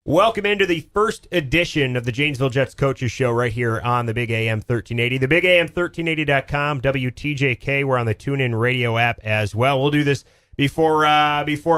Welcome into the first edition of the Janesville Jets Coaches Show right here on the Big AM 1380. The Big AM 1380.com, WTJK. We're on the TuneIn Radio app as well. We'll do this before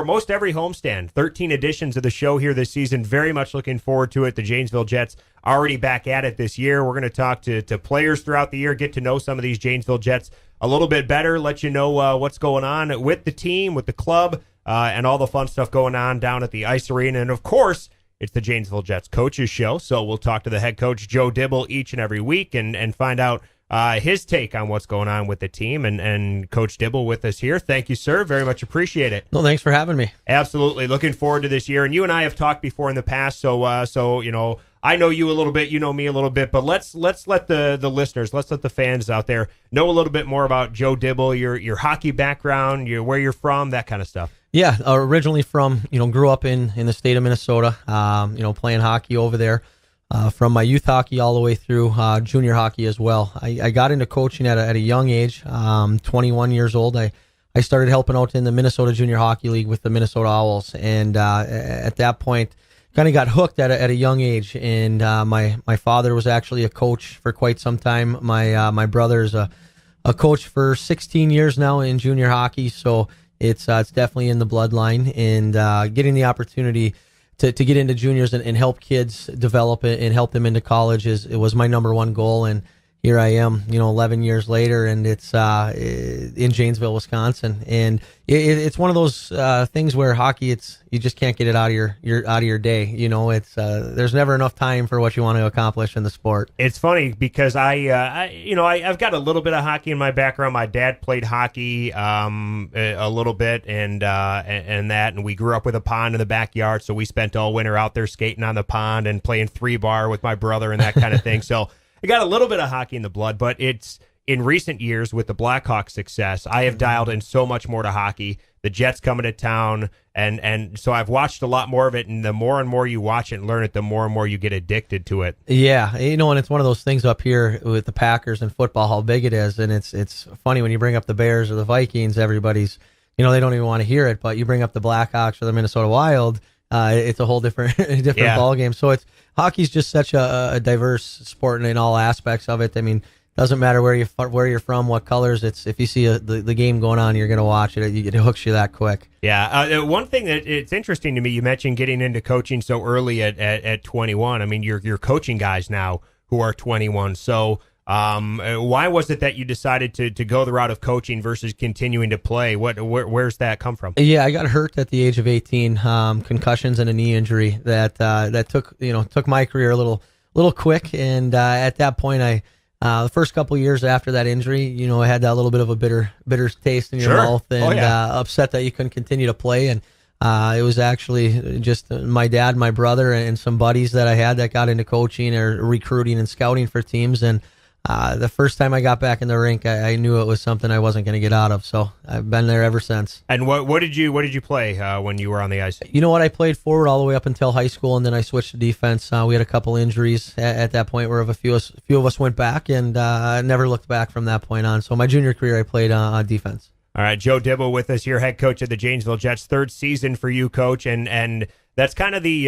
most every homestand. 13 editions of the show here this season. Very much looking forward to it. The Janesville Jets already back at it this year. We're going to talk to players throughout the year, get to know some of these Janesville Jets a little bit better, let you know what's going on with the team, with the club, and all the fun stuff going on down at the Ice Arena. And, of course, it's the Janesville Jets Coaches Show, so we'll talk to the head coach, Joe Dibble, each and every week and find out his take on what's going on with the team. And Coach Dibble with us here. Thank you, sir. Very much appreciate it. No, thanks for having me. Absolutely. Looking forward to this year. And you and I have talked before in the past, so you know, I know you a little bit, you know me a little bit, but let's let the listeners, let's let the fans out there know a little bit more about Joe Dibble, your hockey background, where you're from, that kind of stuff. Yeah, originally from, grew up in the state of Minnesota, playing hockey over there, from my youth hockey all the way through junior hockey as well. I got into coaching at a young age, 21 years old. I started helping out in the Minnesota Junior Hockey League with the Minnesota Owls, and at that point, kind of got hooked at a young age. And my father was actually a coach for quite some time. My brother's a coach for 16 years now in junior hockey, so it's definitely in the bloodline. And getting the opportunity to get into juniors and help kids develop it and help them into college it was my number one goal. And here I am, 11 years later, and it's in Janesville, Wisconsin. And it's one of those things where hockey, you just can't get it out of your day. It's there's never enough time for what you want to accomplish in the sport. It's funny because I've got a little bit of hockey in my background. My dad played hockey a little bit, and we grew up with a pond in the backyard, so we spent all winter out there skating on the pond and playing 3-bar with my brother and that kind of thing. So I got a little bit of hockey in the blood, but it's in recent years with the Blackhawks' success, I have dialed in so much more to hockey. The Jets coming to town, and so I've watched a lot more of it, and the more and more you watch it and learn it, the more and more you get addicted to it. Yeah, and it's one of those things up here with the Packers and football, how big it is, and it's funny when you bring up the Bears or the Vikings, everybody's, they don't even want to hear it, but you bring up the Blackhawks or the Minnesota Wild, it's a whole different ball game. So hockey's just such a diverse sport in all aspects of it. I mean, doesn't matter where you're from, what colors. It's if you see the game going on, you're going to watch it. It hooks you that quick. Yeah. One thing that it's interesting to me, you mentioned getting into coaching so early at 21. I mean, you're coaching guys now who are 21. So why was it that you decided to go the route of coaching versus continuing to play? Where's that come from? Yeah, I got hurt at the age of 18, concussions and a knee injury that took my career a little quick. And at that point, the first couple of years after that injury, I had that little bit of a bitter taste in your mouth, and upset that you couldn't continue to play. And it was actually just my dad, my brother, and some buddies that I had that got into coaching or recruiting and scouting for teams. And the first time I got back in the rink, I knew it was something I wasn't going to get out of. So I've been there ever since. And what did you play when you were on the ice? You know what? I played forward all the way up until high school, and then I switched to defense. We had a couple injuries at that point where a few of us went back, and never looked back from that point on. So my junior career, I played on defense. All right, Joe Dibble with us here, head coach of the Janesville Jets. Third season for you, coach, and that's kind of the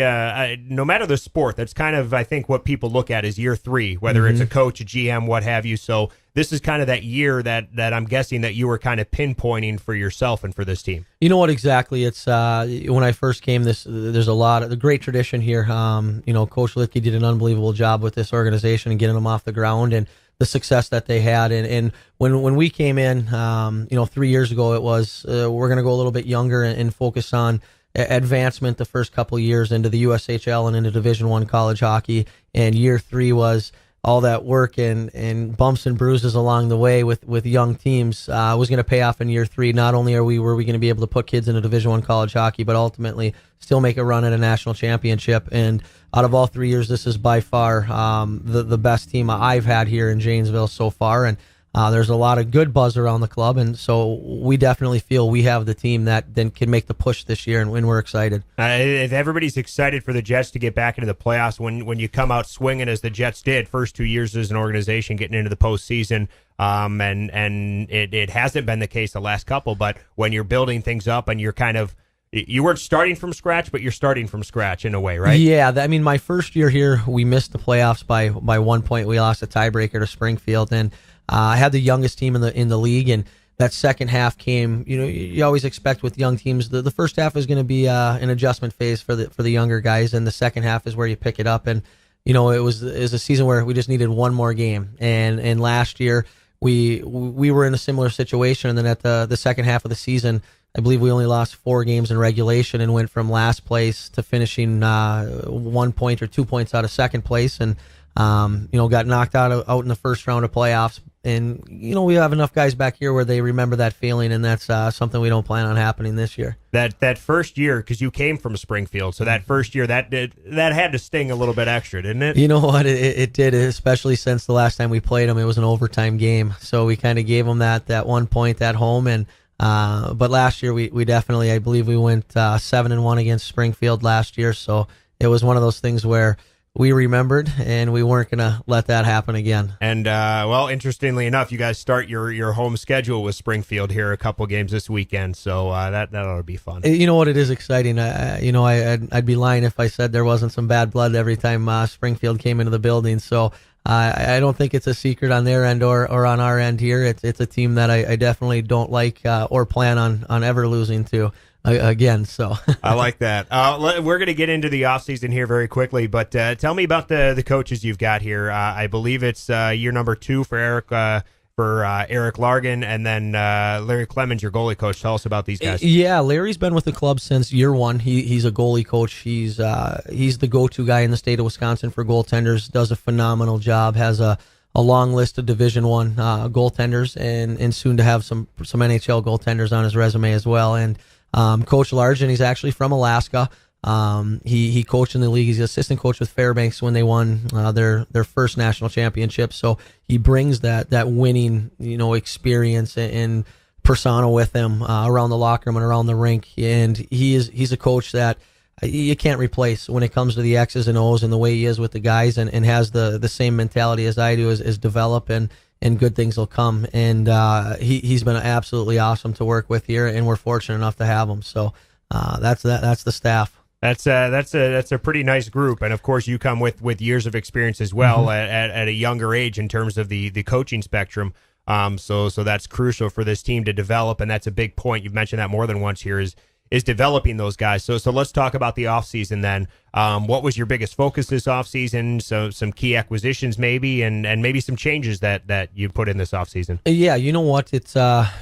no matter the sport, that's kind of, I think, what people look at is year 3, whether it's a coach, a GM, what have you. So this is kind of that year that I'm guessing that you were kind of pinpointing for yourself and for this team. You know what, exactly. It's when I first came, there's a lot of the great tradition here. Coach Litke did an unbelievable job with this organization and getting them off the ground, and the success that they had. And when we came in, 3 years ago, it was we're going to go a little bit younger and focus on advancement the first couple of years into the USHL and into Division I college hockey. And year 3 was all that work and bumps and bruises along the way with young teams was going to pay off in year 3. Not only were we going to be able to put kids into Division I college hockey, but ultimately still make a run at a national championship. And out of all 3 years, this is by far the best team I've had here in Janesville so far. And there's a lot of good buzz around the club, and so we definitely feel we have the team that then can make the push this year, and we're excited. Everybody's excited for the Jets to get back into the playoffs. When you come out swinging as the Jets did, first 2 years as an organization, getting into the postseason, and it hasn't been the case the last couple, but when you're building things up and you're kind of you weren't starting from scratch, but you're starting from scratch in a way, right? Yeah, I mean, my first year here, we missed the playoffs by 1 point. We lost a tiebreaker to Springfield, and I had the youngest team in the league, and that second half came. You always expect with young teams, the first half is going to be an adjustment phase for the younger guys, and the second half is where you pick it up. And it was a season where we just needed one more game, and last year we were in a similar situation, and then at the second half of the season, I believe we only lost 4 games in regulation and went from last place to finishing 1 point or 2 points out of second place, and got knocked out in the first round of playoffs. And we have enough guys back here where they remember that feeling, and that's something we don't plan on happening this year. That first year, because you came from Springfield, so that first year that had to sting a little bit extra, didn't it? You know what? It did, especially since the last time we played them. It was an overtime game, so we kind of gave them that 1 point at home. And but last year we definitely, I believe we went 7-1 against Springfield last year. So it was one of those things where we remembered, and we weren't going to let that happen again. And interestingly enough, you guys start your home schedule with Springfield here, a couple games this weekend. So that ought to be fun. You know what? It is exciting. I'd be lying if I said there wasn't some bad blood every time Springfield came into the building. So I don't think it's a secret on their end or on our end here. It's a team that I definitely don't like or plan on ever losing to again. So I like that. We're going to get into the offseason here very quickly, but tell me about the coaches you've got here. I believe it's year number 2 for Eric Largan, and then Larry Clemens, your goalie coach. Tell us about these guys. Yeah, Larry's been with the club since year 1. He's a goalie coach. He's the go-to guy in the state of Wisconsin for goaltenders. Does a phenomenal job. Has a long list of Division I goaltenders, and soon to have some NHL goaltenders on his resume as well. And Coach Largan, he's actually from Alaska. He coached in the league. He's an assistant coach with Fairbanks when they won their first national championship. So he brings that winning experience and persona with him around the locker room and around the rink. And he's a coach that you can't replace when it comes to the X's and O's and the way he is with the guys, and has the same mentality as I do, is develop and good things will come. And he's been absolutely awesome to work with here, and we're fortunate enough to have him. So that's the staff. That's a pretty nice group, and of course you come with years of experience as well, at a younger age in terms of the coaching spectrum. So that's crucial for this team to develop, and that's a big point. You've mentioned that more than once here is developing those guys. So let's talk about the offseason then. What was your biggest focus this offseason? So some key acquisitions maybe, and maybe some changes that you put in this offseason. Yeah, you know what? It's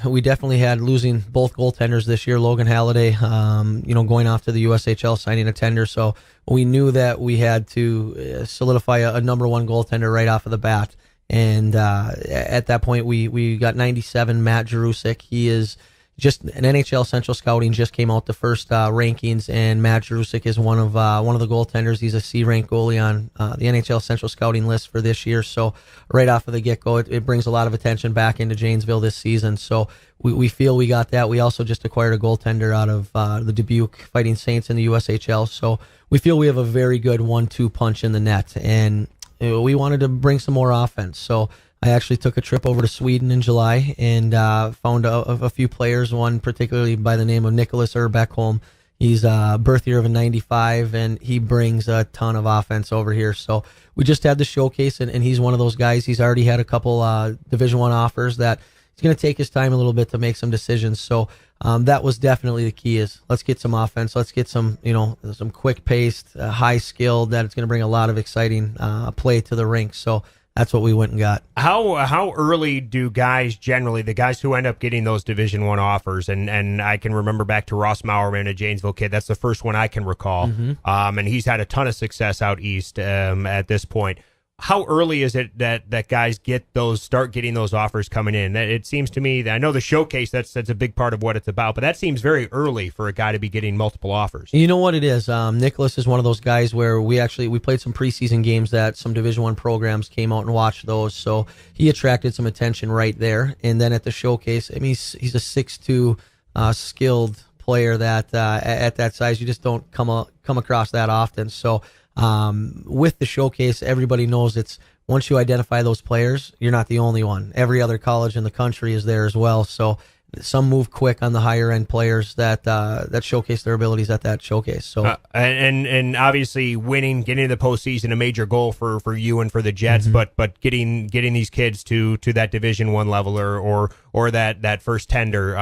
we definitely had losing both goaltenders this year. Logan Halliday, going off to the USHL, signing a tender. So we knew that we had to solidify a number 1 goaltender right off of the bat. And at that point, we got 97 Matt Jarusik. He is just an NHL Central Scouting just came out the first rankings, and Matt Jarusik is one of the goaltenders. He's a C-ranked goalie on the NHL Central Scouting list for this year. So right off of the get-go, it brings a lot of attention back into Janesville this season. So we feel we got that. We also just acquired a goaltender out of the Dubuque Fighting Saints in the USHL. So we feel we have a very good 1-2 punch in the net, and we wanted to bring some more offense. So I actually took a trip over to Sweden in July and found a few players, one particularly by the name of Nicholas Erbeckholm. He's birth year of a 95, and he brings a ton of offense over here. So we just had the showcase, and he's one of those guys. He's already had a couple Division I offers that he's going to take his time a little bit to make some decisions. So that was definitely the key, is let's get some offense. Let's get some quick-paced, high-skilled, that it's going to bring a lot of exciting play to the rink. So that's what we went and got. How early do guys generally, the guys who end up getting those Division I offers, and I can remember back to Ross Mauerman, a Janesville kid, that's the first one I can recall, and he's had a ton of success out east at this point. How early is it that guys start getting those offers coming in? It seems to me that I know the showcase, that's a big part of what it's about, but that seems very early for a guy to be getting multiple offers. You know what it is? Nicholas is one of those guys where we played some preseason games that some Division I programs came out and watched those, so he attracted some attention right there. And then at the showcase, I mean, he's a 6'2", skilled player that at that size you just don't come across that often. So with the showcase, everybody knows it's once you identify those players, you're not the only one. Every other college in the country is there as well. So some move quick on the higher end players that showcase their abilities at that showcase. So and obviously winning, getting to the postseason, a major goal for you and for the Jets. But getting these kids to that Division I level or that first tender,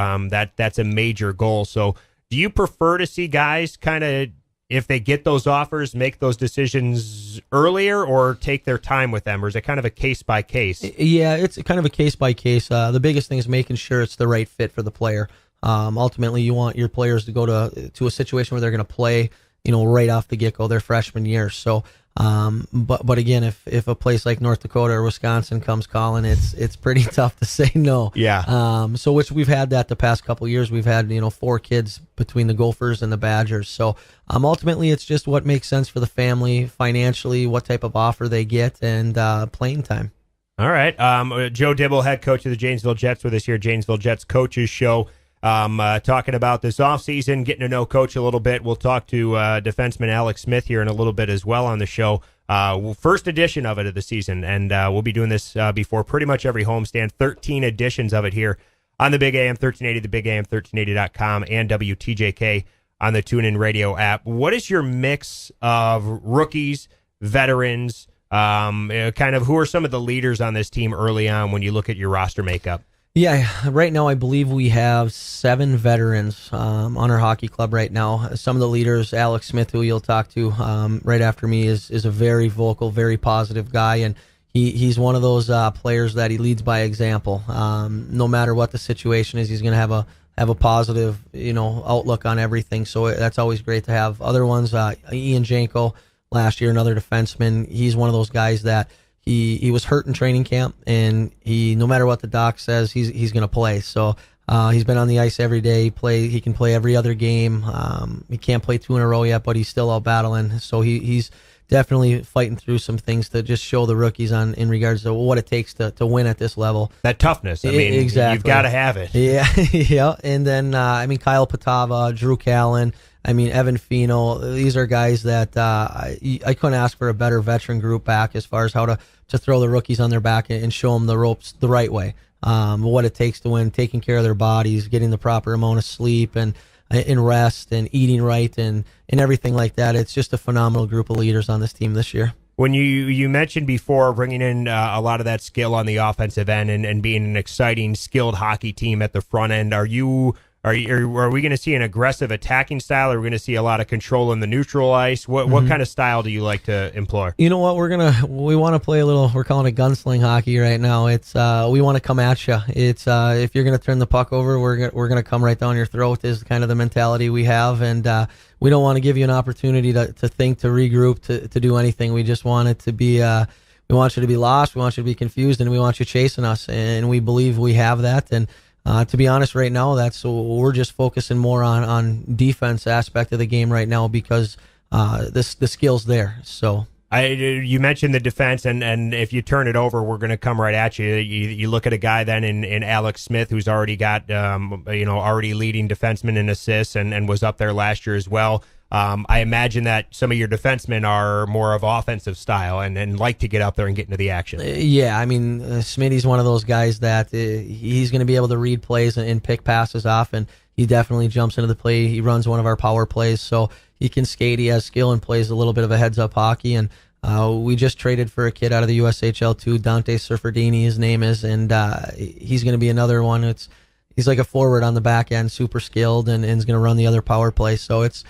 that's a major goal. So do you prefer to see guys kind of, if they get those offers, make those decisions earlier or take their time with them? Or is it kind of a case by case? Yeah, it's kind of a case by case. The biggest thing is making sure it's the right fit for the player. Ultimately, you want your players to go to a situation where they're going to play, right off the get-go their freshman year. So, but again, if a place like North Dakota or Wisconsin comes calling, it's pretty tough to say no. Yeah. So which we've had that the past couple of years. We've had 4 kids between the Gophers and the Badgers. So ultimately, it's just what makes sense for the family financially, what type of offer they get, and playing time. All right. Joe Dibble, head coach of the Janesville Jets, with us here, Janesville Jets Coaches Show. Talking about this offseason, getting to know Coach a little bit. We'll talk to defenseman Alex Smith here in a little bit as well on the show. First edition of it of the season, and we'll be doing this before pretty much every homestand. 13 editions of it here on the Big AM 1380, the Big AM 1380.com, and WTJK on the TuneIn Radio app. What is your mix of rookies, veterans, kind of who are some of the leaders on this team early on when you look at your roster makeup? Yeah, right now I believe we have 7 veterans on our hockey club right now. Some of the leaders, Alex Smith, who you'll talk to right after me, is a very vocal, very positive guy, and he's one of those players that he leads by example. No matter what the situation is, he's going to have a positive outlook on everything. So that's always great to have. Other ones, Ian Janko, last year, another defenseman. He's one of those guys that he was hurt in training camp, and no matter what the doc says, he's going to play. So he's been on the ice every day. He can play every other game. He can't play 2 in a row yet, but he's still out battling. So he's definitely fighting through some things to just show the rookies in regards to what it takes to win at this level. That toughness. I mean, exactly. You've got to have it. Yeah, yeah. And then Kyle Patava, Drew Callen, Evan Fino. These are guys that I couldn't ask for a better veteran group back as far as how to throw the rookies on their back and show them the ropes the right way. What it takes to win, taking care of their bodies, getting the proper amount of sleep and rest and eating right and everything like that. It's just a phenomenal group of leaders on this team this year. When you mentioned before bringing in a lot of that skill on the offensive end and being an exciting, skilled hockey team at the front end, are we going to see an aggressive attacking style? Or are we going to see a lot of control in the neutral ice? What kind of style do you like to employ? You know what, we want to play a little. We're calling it gunsling hockey right now. It's we want to come at you. It's if you're going to turn the puck over, we're going to come right down your throat. Is kind of the mentality we have, and we don't want to give you an opportunity to think, to regroup, to do anything. We just want it to be. We want you to be lost. We want you to be confused, and we want you chasing us. And we believe we have that. And to be honest, right now, we're just focusing more on defense aspect of the game right now because the skill's there. So you mentioned the defense, and if you turn it over, we're going to come right at you. You look at a guy then in Alex Smith, who's already got already leading defenseman in assists and was up there last year as well. I imagine that some of your defensemen are more of offensive style and like to get up there and get into the action. Yeah, Smitty's one of those guys that he's going to be able to read plays and pick passes off, and he definitely jumps into the play. He runs one of our power plays, so he can skate. He has skill and plays a little bit of a heads-up hockey, and we just traded for a kid out of the USHL too, Dante Surferdini, his name is, and he's going to be another one. He's like a forward on the back end, super skilled, and is going to run the other power play, so it's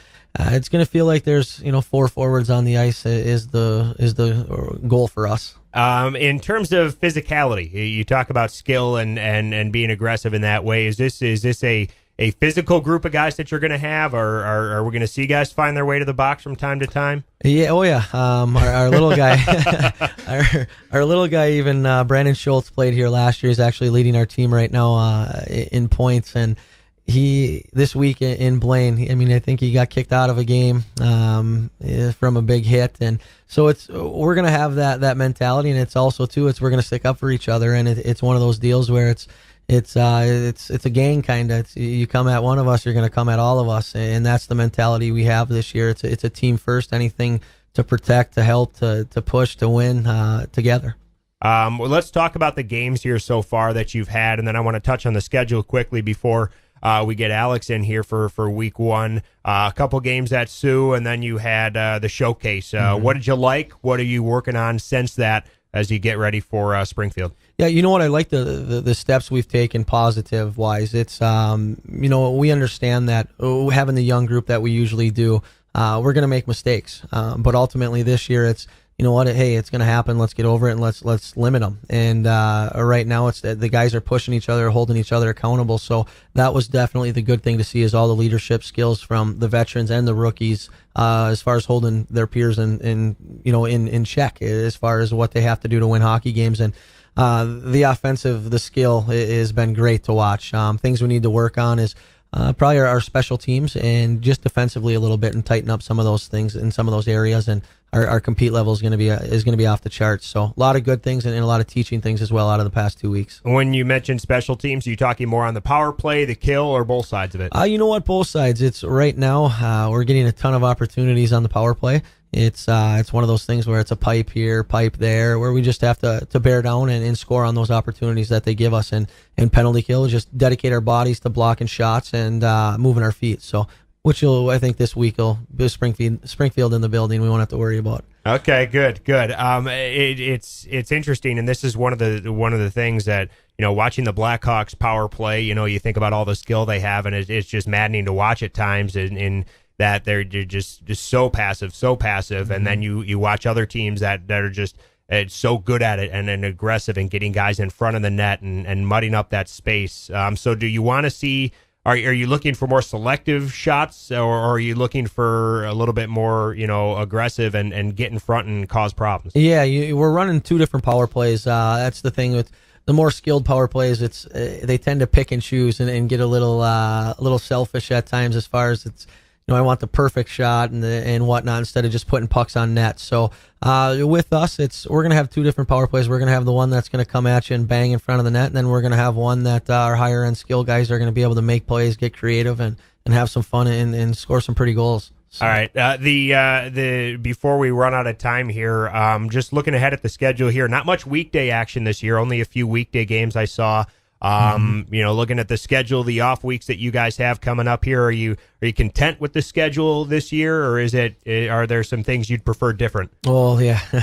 going to feel like there's 4 forwards on the ice is the goal for us. In terms of physicality, you talk about skill and being aggressive in that way. Is this a physical group of guys that you're going to have, or are we going to see guys find their way to the box from time to time? Yeah, oh yeah. Our little guy, our little guy, even Brandon Schultz played here last year. He's actually leading our team right now in points, and this week in Blaine, I think he got kicked out of a game from a big hit, and so we're gonna have that mentality, and it's also too we're gonna stick up for each other, and it's one of those deals where it's a gang kind of. You come at one of us, you're gonna come at all of us, and that's the mentality we have this year. It's a team first, anything to protect, to help, to push, to win together. Well, let's talk about the games here so far that you've had, and then I want to touch on the schedule quickly before we get Alex in here for week one. A couple games at Sioux, and then you had the showcase. What did you like? What are you working on since that as you get ready for Springfield? Yeah, you know what? I like the steps we've taken positive wise. It's, we understand that having the young group that we usually do, we're going to make mistakes. But ultimately this year it's, you know what? Hey, it's going to happen. Let's get over it and let's limit them. And right now, it's the guys are pushing each other, holding each other accountable. So that was definitely the good thing to see, is all the leadership skills from the veterans and the rookies, as far as holding their peers in check, as far as what they have to do to win hockey games. And the offensive, the skill has been great to watch. Things we need to work on is probably our special teams, and just defensively a little bit, and tighten up some of those things in some of those areas. And our compete level is going to be off the charts. So a lot of good things and a lot of teaching things as well out of the past 2 weeks. When you mentioned special teams, are you talking more on the power play, the kill, or both sides of it? You know what? Both sides. It's right now we're getting a ton of opportunities on the power play. It's one of those things where it's a pipe here, pipe there, where we just have to bear down and score on those opportunities that they give us. And penalty kill, just dedicate our bodies to blocking shots and moving our feet. So, which I think this week will be Springfield in the building. We won't have to worry about. Okay, good. It's interesting, and this is one of the things that, watching the Blackhawks power play. You think about all the skill they have, and it's just maddening to watch at times. In that they're just so passive, mm-hmm. And then you watch other teams that are just so good at it and aggressive and getting guys in front of the net and mudding up that space. So do you want to see? Are you looking for more selective shots, or are you looking for a little bit more, aggressive and get in front and cause problems? Yeah, we're running two different power plays. That's the thing with the more skilled power plays. It's they tend to pick and choose and get a little selfish at times, as far as it's, I want the perfect shot and whatnot, instead of just putting pucks on net. So with us, we're going to have two different power plays. We're going to have the one that's going to come at you and bang in front of the net, and then we're going to have one that our higher end skill guys are going to be able to make plays, get creative, and have some fun and score some pretty goals. So. All right. The before we run out of time here, just looking ahead at the schedule here, not much weekday action this year. Only a few weekday games I saw. Looking at the schedule, the off weeks that you guys have coming up here, are you content with the schedule this year, or are there some things you'd prefer different? Oh yeah. We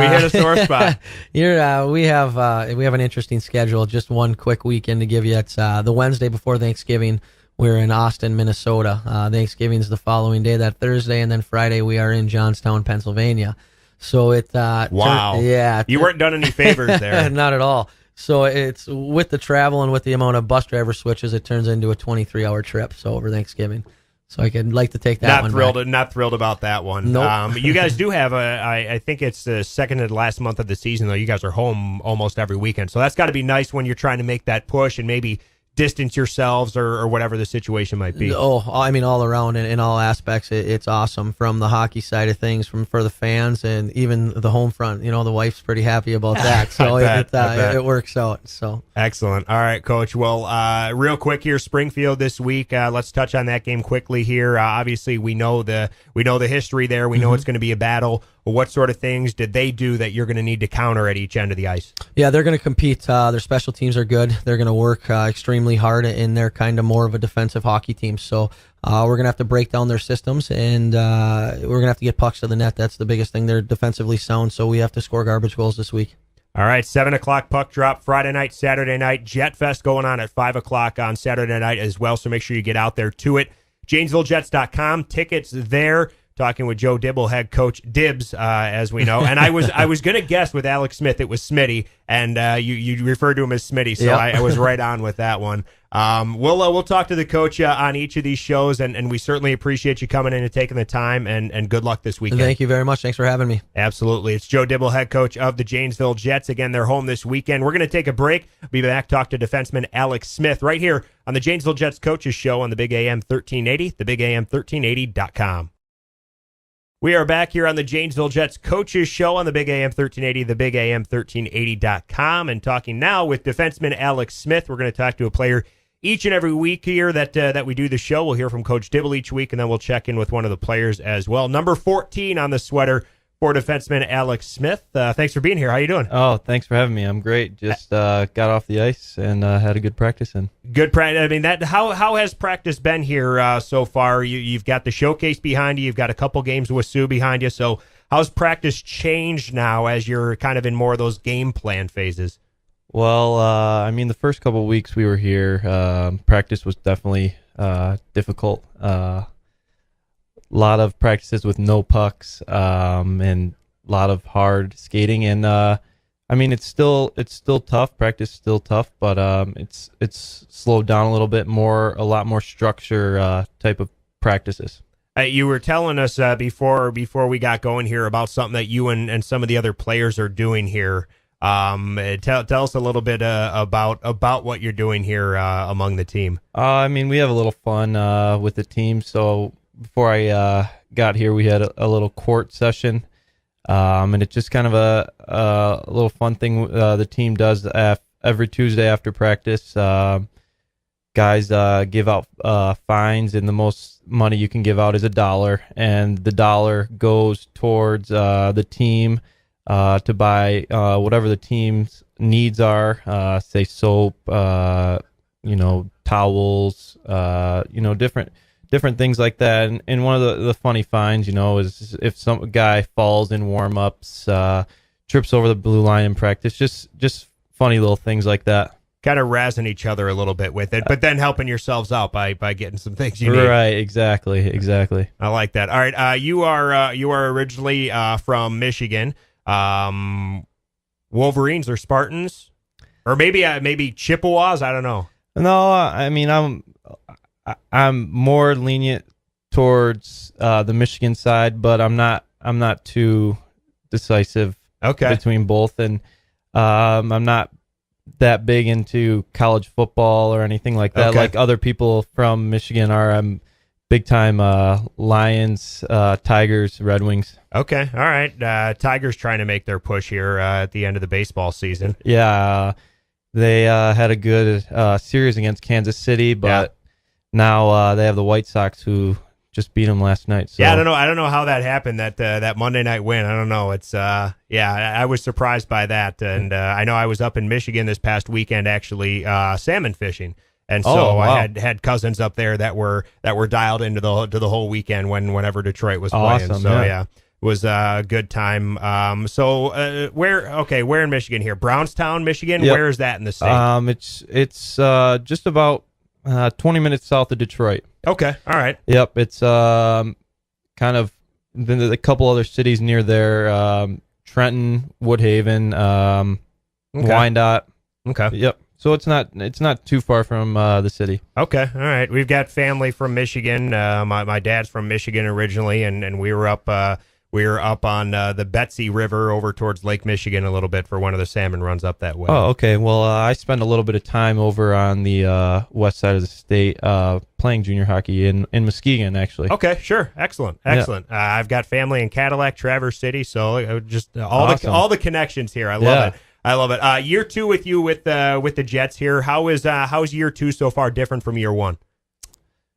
hit a sore spot. We have an interesting schedule. Just one quick weekend to give you. It's the Wednesday before Thanksgiving. We're in Austin, Minnesota. Thanksgiving's the following day, that Thursday, and then Friday we are in Johnstown, Pennsylvania. So wow. Yeah. You weren't done any favors there. Not at all. So it's, with the travel and with the amount of bus driver switches, it turns into a 23-hour trip. So over Thanksgiving, so I'd like to take that one. Not thrilled about that one. Nope. You guys do have I think it's the second to the last month of the season, though. You guys are home almost every weekend, so that's got to be nice when you're trying to make that push and maybe distance yourselves or whatever the situation might be. Oh, I mean, all around in all aspects, it's awesome, from the hockey side of things, for the fans, and even the home front. The wife's pretty happy about that, so it works out. So excellent. All right, Coach. Well, real quick here, Springfield this week. Let's touch on that game quickly here. Obviously, we know the history there. We know it's going to be a battle. What sort of things did they do that you're going to need to counter at each end of the ice? Yeah, they're going to compete. Their special teams are good. They're going to work extremely hard, and they're kind of more of a defensive hockey team. So we're going to have to break down their systems, and we're going to have to get pucks to the net. That's the biggest thing. They're defensively sound, so we have to score garbage goals this week. All right, 7 o'clock puck drop Friday night, Saturday night. Jet Fest going on at 5 o'clock on Saturday night as well, so make sure you get out there to it. JanesvilleJets.com, tickets there. Talking with Joe Dibble, head coach Dibs, as we know, and I was going to guess with Alex Smith it was Smitty, and you referred to him as Smitty, so yep. I was right on with that one. We'll talk to the coach on each of these shows, and we certainly appreciate you coming in and taking the time, and good luck this weekend. Thank you very much. Thanks for having me. Absolutely. It's Joe Dibble, head coach of the Janesville Jets. Again, they're home this weekend. We're going to take a break. Be back, talk to defenseman Alex Smith right here on the Janesville Jets Coaches Show on the Big AM 1380, thebigam1380.com. We are back here on the Janesville Jets Coaches Show on the Big AM 1380, thebigam1380.com, and talking now with defenseman Alex Smith. We're going to talk to a player each and every week here that we do the show. We'll hear from Coach Dibble each week, and then we'll check in with one of the players as well. Number 14 on the sweater for defenseman Alex Smith. Thanks for being here. How you doing? Oh, thanks for having me. I'm great. Just got off the ice and had a good practice in. Good practice. I mean, how has practice been here so far? You've got the showcase behind you. You've got a couple games with Sioux behind you. So how's practice changed now as you're kind of in more of those game plan phases? Well, I mean, the first couple of weeks we were here, practice was definitely difficult. A lot of practices with no pucks and a lot of hard skating. And I mean, it's still tough. Practice is still tough, but it's slowed down a little bit more. A lot more structure type of practices. You were telling us before we got going here about something that you and some of the other players are doing here. Tell us a little bit about what you're doing here among the team. I mean, we have a little fun with the team. So before I got here, we had a little court session, and it's just kind of a little fun thing the team does every Tuesday after practice. Guys give out fines, and the most money you can give out is $1, and the $1 goes towards the team to buy whatever the team's needs are, say soap, towels, different things like that. And one of the funny fines, is if some guy falls in warm-ups, trips over the blue line in practice, just funny little things like that. Kind of razzing each other a little bit with it, but then helping yourselves out by getting some things you need. Right, exactly. I like that. All right, you are originally from Michigan. Wolverines or Spartans, or maybe Chippewas. I don't know. No, I mean I'm more lenient towards the Michigan side, but I'm not too decisive. Between both, and I'm not that big into college football or anything like that. Like other people from Michigan are. I'm big time Lions, Tigers, Red Wings. Okay, all right. Tigers trying to make their push here at the end of the baseball season. Yeah, they had a good series against Kansas City, but now they have the White Sox who just beat them last night. So. Yeah, I don't know how that happened. That Monday night win. I don't know. It's I was surprised by that, and I know I was up in Michigan this past weekend actually salmon fishing. And so I had cousins up there that were dialed into the whole weekend whenever Detroit was playing. Awesome, so it was a good time. Where in Michigan here? Brownstown, Michigan. Yep. Where is that in the state? It's just about 20 minutes south of Detroit. Okay, all right. Yep, it's kind of a couple other cities near there. Trenton, Woodhaven, Wyandotte. Okay. Yep. So it's not too far from the city. Okay, all right. We've got family from Michigan. My dad's from Michigan originally, and we were up on the Betsy River over towards Lake Michigan a little bit for one of the salmon runs up that way. Oh, okay. Well, I spent a little bit of time over on the west side of the state playing junior hockey in Muskegon, actually. Okay, sure. Excellent. Yeah. I've got family in Cadillac, Traverse City, so just Awesome. all the connections here. I love it. I love it. Year 2 with you with the Jets here. How's year 2 so far different from year 1?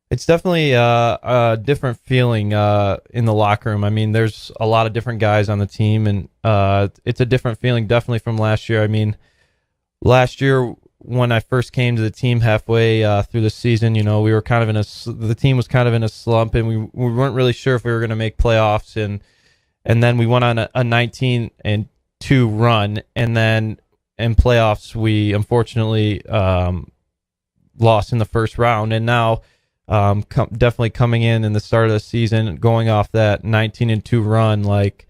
It's definitely a different feeling in the locker room. I mean, there's a lot of different guys on the team, and it's a different feeling definitely from last year. I mean, last year when I first came to the team halfway through the season, we were kind of the team was kind of in a slump, and we weren't really sure if we were going to make playoffs, and then we went on a 19-2 run, and then in playoffs we unfortunately lost in the first round, and now definitely coming in the start of the season, going off that 19-2 run, like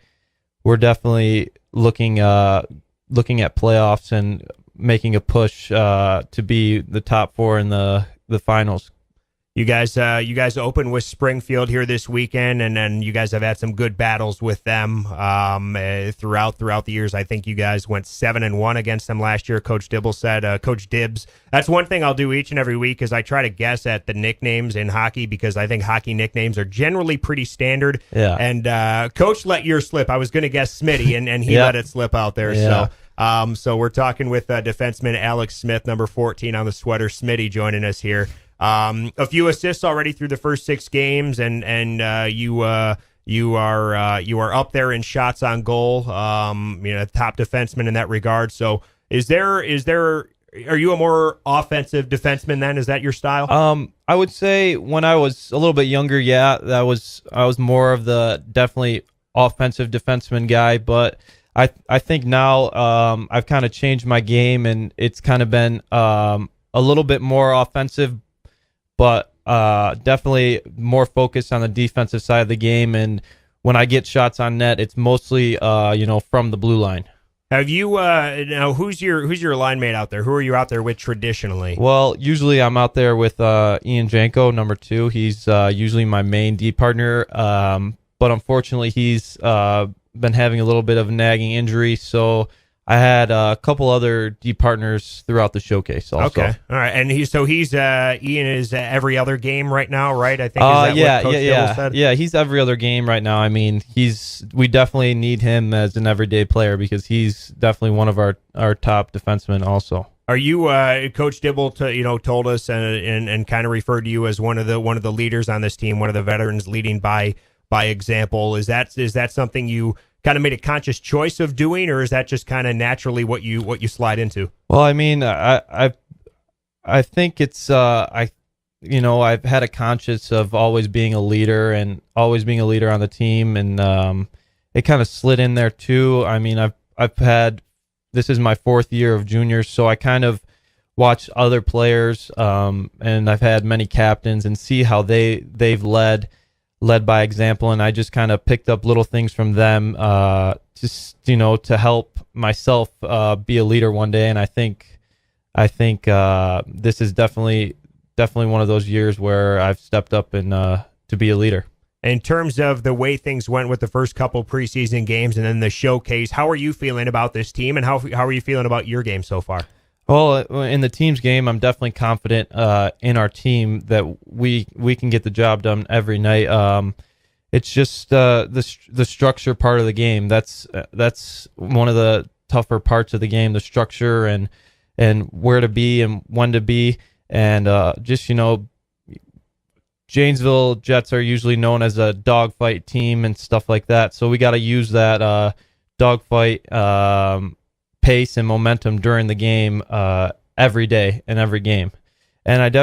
we're definitely looking at playoffs and making a push to be the top 4 in the finals. You guys open with Springfield here this weekend, and then you guys have had some good battles with them throughout the years. I think you guys went 7-1 against them last year. Coach Dibble said, Coach Dibbs. That's one thing I'll do each and every week is I try to guess at the nicknames in hockey because I think hockey nicknames are generally pretty standard. Yeah. And Coach let yours slip. I was going to guess Smitty, and he Yep. let it slip out there. Yeah. So we're talking with defenseman Alex Smith, number 14 on the sweater. Smitty joining us here. A few assists already through the first 6 games, and you you are up there in shots on goal. Top defenseman in that regard. So are you a more offensive defenseman then? Is that your style? I would say when I was a little bit younger, I was more of the definitely offensive defenseman guy, but I think now I've kind of changed my game, and it's kind of been a little bit more offensive, but definitely more focused on the defensive side of the game. And when I get shots on net, it's mostly from the blue line. Have you now? Who's your line mate out there? Who are you out there with traditionally? Well, usually I'm out there with Ian Janko, number 2. He's usually my main D partner, but unfortunately he's been having a little bit of a nagging injury, so I had a couple other D partners throughout the showcase also. Okay, all right, and he's Ian is every other game right now, right? I think is that what Coach Dibble said? Yeah, he's every other game right now. I mean, we definitely need him as an everyday player because he's definitely one of our top defensemen also. Are you Coach Dibble told us and kind of referred to you as one of the leaders on this team, one of the veterans leading by example? Is that something you kind of made a conscious choice of doing, or is that just kind of naturally what you slide into? Well, I mean, I think it's I've had a conscience of always being a leader and always being a leader on the team, and it kind of slid in there too. I mean, this is my 4th year of juniors, so I kind of watch other players, and I've had many captains and see how they've led by example, and I just kind of picked up little things from them, to help myself be a leader one day. And I think this is definitely one of those years where I've stepped up and to be a leader. In terms of the way things went with the first couple preseason games and then the showcase, how are you feeling about this team, and how are you feeling about your game so far? Well, in the team's game, I'm definitely confident in our team that we can get the job done every night. It's just the structure part of the game. That's one of the tougher parts of the game, the structure and where to be and when to be. And Janesville Jets are usually known as a dogfight team and stuff like that. So we got to use that dogfight pace and momentum during the game every day and every game. And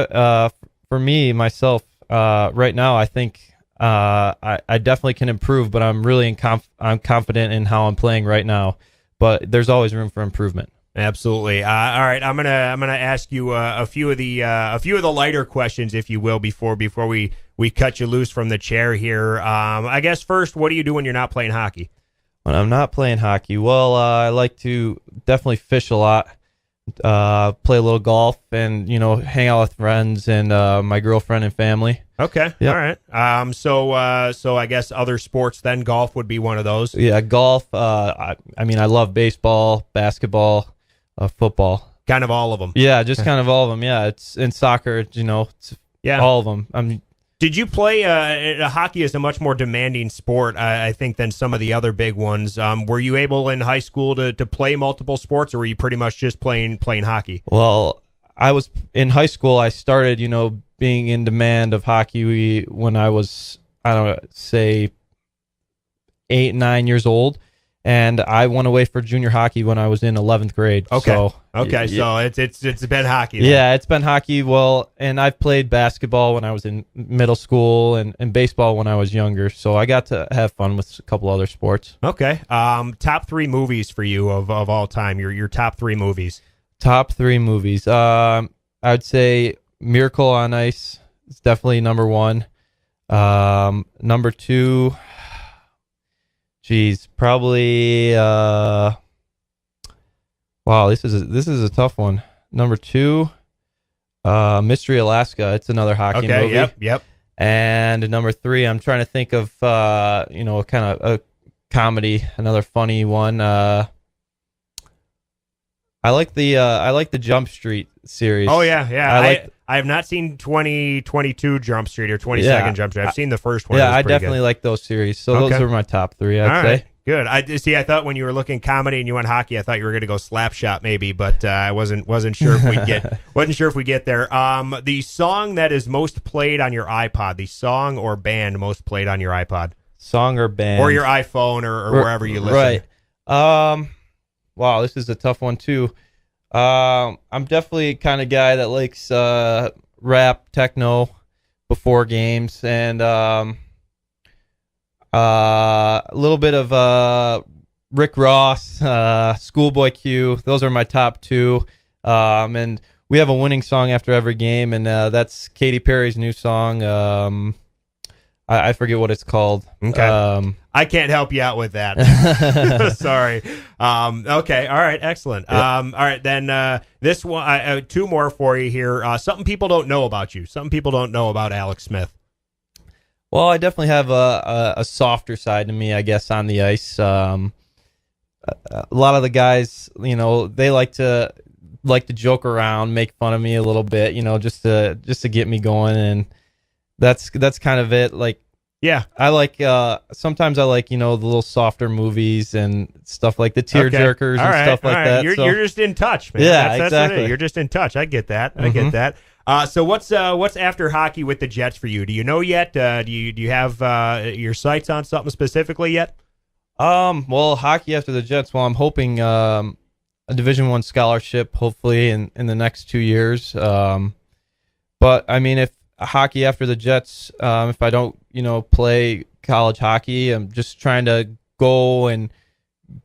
for me myself right now, I think I definitely can improve, but I'm really I'm confident in how I'm playing right now, but there's always room for improvement. Absolutely. All right, I'm gonna ask you a few of the lighter questions, if you will, before we cut you loose from the chair here. I guess first, what do you do when you're not playing hockey? When I'm not playing hockey, well, I like to definitely fish a lot, play a little golf, and hang out with friends and my girlfriend and family. Okay, yep. All right. So I guess other sports then, golf would be one of those. Yeah, golf. I love baseball, basketball, football. Kind of all of them. Yeah, just kind of all of them. Yeah, it's in soccer. It's all of them. Did you play? Hockey is a much more demanding sport, I think, than some of the other big ones. Were you able in high school to play multiple sports, or were you pretty much just playing hockey? Well, I was in high school. I started, being in demand of hockey when I was, say 8, 9 years old. And I went away for junior hockey when I was in 11th grade. Okay. So it's been hockey then. Yeah, it's been hockey. Well, and I've played basketball when I was in middle school and baseball when I was younger. So I got to have fun with a couple other sports. Okay. Top 3 movies for you of all time. Your top 3 movies. Top 3 movies. I would say Miracle on Ice is definitely number 1. Number 2. Geez, probably. Wow, this is a tough one. Number 2, Mystery Alaska. It's another hockey movie. Yep. And number 3, I'm trying to think of kind of a comedy, another funny one. I like the Jump Street series. Oh yeah. I have not seen 2022 Jump Street or 22nd Jump Street. I've seen the first one. Yeah, I definitely like those series. So those are my top 3, I'd say. Good. I thought when you were looking comedy and you went hockey, I thought you were going to go Slapshot maybe, but I wasn't sure if we get there. The song that is most played on your iPod, the song or band most played on your iPod. Song or band? Or your iPhone or wherever you listen. Right. Wow, this is a tough one too. I'm definitely kind of guy that likes rap, techno before games, and a little bit of Rick Ross, Schoolboy Q. Those are my top two. And we have a winning song after every game, and that's Katy Perry's new song. I forget what it's called. Okay. I can't help you out with that. Sorry. Okay. All right. Excellent. Yep. All right. Then this one, two more for you here. Something people don't know about you. Something people don't know about Alex Smith. Well, I definitely have a softer side to me, I guess, on the ice. A lot of the guys, they like to joke around, make fun of me a little bit, just to get me going, and that's kind of it. Like, yeah, I like sometimes I like the little softer movies and stuff like the tearjerkers and stuff like that. You're just in touch, man. Yeah, that's exactly. it. You're just in touch. I get that. I get that. So what's after hockey with the Jets for you? Do you know yet? Do you have your sights on something specifically yet? Well, hockey after the Jets. Well, I'm hoping a Division I scholarship, hopefully in the next 2 years. But I mean, if hockey after the Jets, if I don't play college hockey, I'm just trying to go and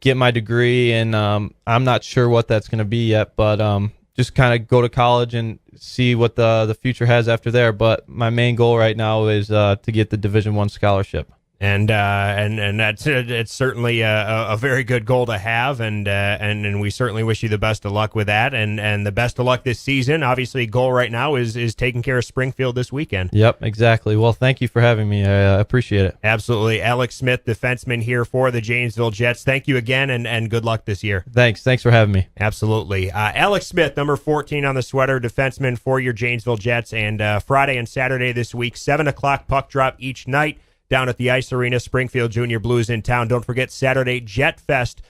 get my degree, and I'm not sure what that's going to be yet, but just kind of go to college and see what the future has after there. But my main goal right now is to get the Division I scholarship. And that's it's certainly a very good goal to have, and we certainly wish you the best of luck with that, and the best of luck this season. Obviously, goal right now is taking care of Springfield this weekend. Yep, exactly. Well, thank you for having me. I appreciate it. Absolutely, Alex Smith, defenseman here for the Janesville Jets. Thank you again, and good luck this year. Thanks for having me. Absolutely, Alex Smith, number 14 on the sweater, defenseman for your Janesville Jets, and Friday and Saturday this week, 7:00 puck drop each night down at the Ice Arena. Springfield Junior Blues in town. Don't forget Saturday Jet Fest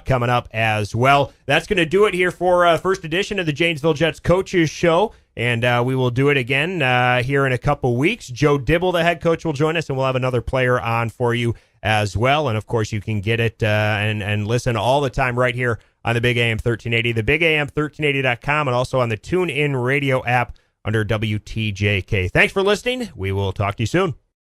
coming up as well. That's going to do it here for first edition of the Janesville Jets Coaches Show, and we will do it again here in a couple weeks. Joe Dibble, the head coach, will join us, and we'll have another player on for you as well. And, of course, you can get it and listen all the time right here on the Big AM 1380, the BigAM1380.com, and also on the TuneIn Radio app under WTJK. Thanks for listening. We will talk to you soon.